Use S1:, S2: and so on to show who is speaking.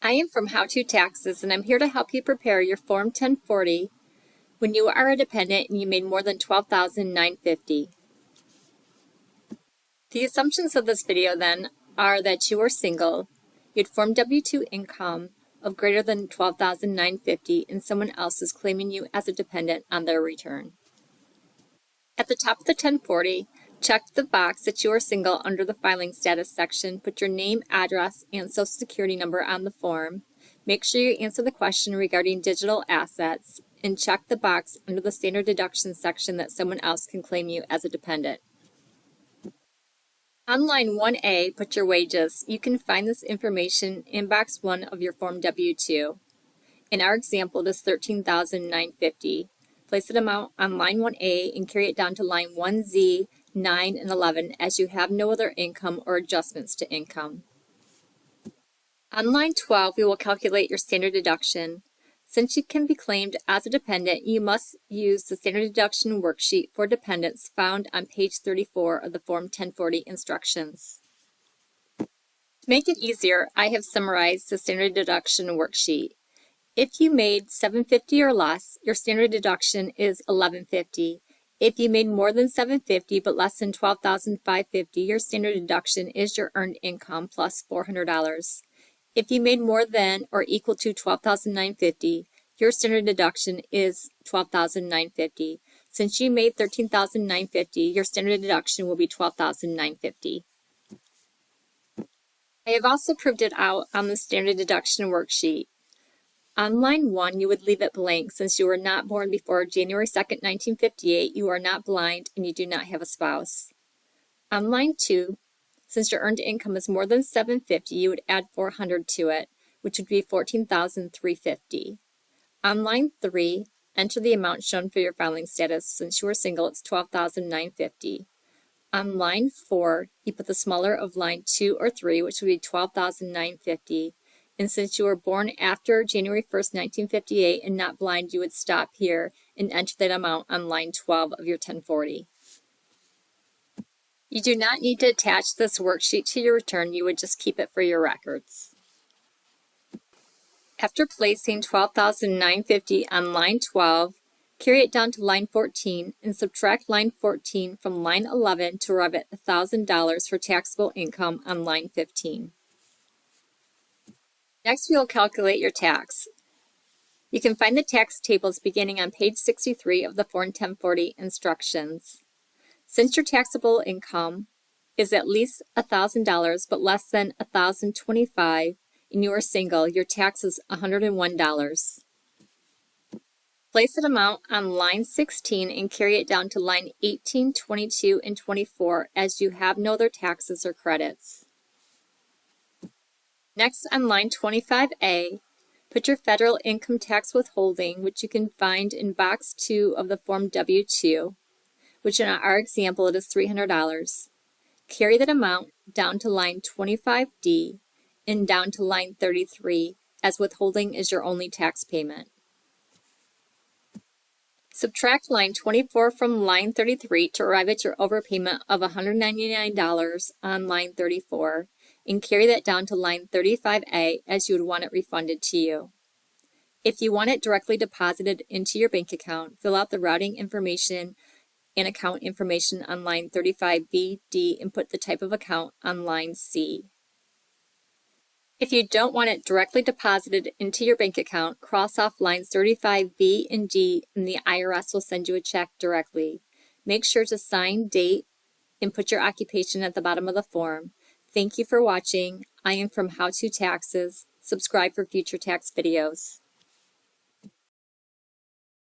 S1: I am from How To Taxes, and I'm here to help you prepare your Form 1040 when you are a dependent and you made more than $12,950. The assumptions of this video then are that you are single, you had Form W-2 income of greater than $12,950, and someone else is claiming you as a dependent on their return. At the top of the 1040, check the box that you are single under the filing status section. Put your name, address, and social security number on the form. Make sure you answer the question regarding digital assets, and check the box under the standard deduction section that someone else can claim you as a dependent. On line 1A, put your wages. You can find this information in box 1 of your Form W-2. In our example, it is $13,950. Place the amount on line 1A and carry it down to line 1Z, 9, and 11 as you have no other income or adjustments to income. On line 12, we will calculate your standard deduction. Since you can be claimed as a dependent, you must use the standard deduction worksheet for dependents found on page 34 of the Form 1040 instructions. To make it easier, I have summarized the standard deduction worksheet. If you made $750 or less, your standard deduction is $1,150. If you made more than $750 but less than $12,550, your standard deduction is your earned income plus $400. If you made more than or equal to $12,950, your standard deduction is $12,950. Since you made $13,950, your standard deduction will be $12,950. I have also proved it out on the standard deduction worksheet. On line 1, you would leave it blank since you were not born before January 2nd, 1958, you are not blind, and you do not have a spouse. On line 2, since your earned income is more than $750, you would add $400 to it, which would be $14,350. On line 3, enter the amount shown for your filing status. Since you are single, it's $12,950. On line 4, you put the smaller of line 2 or 3, which would be $12,950. And since you were born after January 1st, 1958 and not blind, you would stop here and enter that amount on line 12 of your 1040. You do not need to attach this worksheet to your return. You would just keep it for your records. After placing $12,950 on line 12, carry it down to line 14 and subtract line 14 from line 11 to arrive at $1,000 for taxable income on line 15. Next, we will calculate your tax. You can find the tax tables beginning on page 63 of the Form 1040 instructions. Since your taxable income is at least $1,000 but less than $1,025 and you are single, your tax is $101. Place that amount on line 16 and carry it down to line 18, 22, and 24 as you have no other taxes or credits. Next, on line 25A, put your federal income tax withholding, which you can find in box 2 of the Form W-2, which in our example it is $300. Carry that amount down to line 25D and down to line 33, as withholding is your only tax payment. Subtract line 24 from line 33 to arrive at your overpayment of $199 on line 34. And carry that down to line 35A as you would want it refunded to you. If you want it directly deposited into your bank account, fill out the routing information and account information on line 35B, D, and put the type of account on line C. If you don't want it directly deposited into your bank account, cross off lines 35B and D, and the IRS will send you a check directly. Make sure to sign, date, and put your occupation at the bottom of the form. Thank you for watching. I am from How To Taxes. Subscribe for future tax videos.